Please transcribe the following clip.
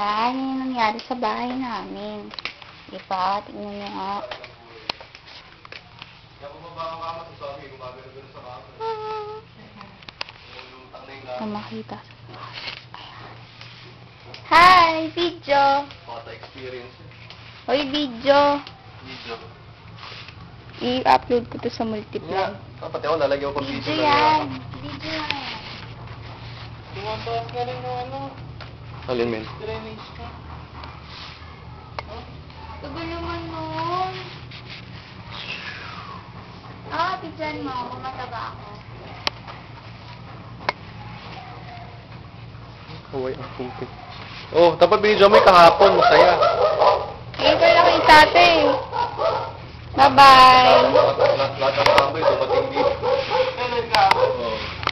Yan, yung nangyari sa bahay namin. Di ba? Tingnan nyo nga. Makita. Hi! Video! Photo experience. Hoy, video! Video. I-upload ko to sa Multiply. Pati ako lalagyan ko Video video yan! Video yan! Tumataas na rin yung ano, Alin, men? drainage ka. Tagal naman nun. Pidyan mo. Kumataga ako. Kaway ang puti. Oh, dapat video mo kahapon. Masaya. Eh, kaya lang yung tate. Bye-bye! Lahat ng tambay, dumating dito. Kailan ka? Oh.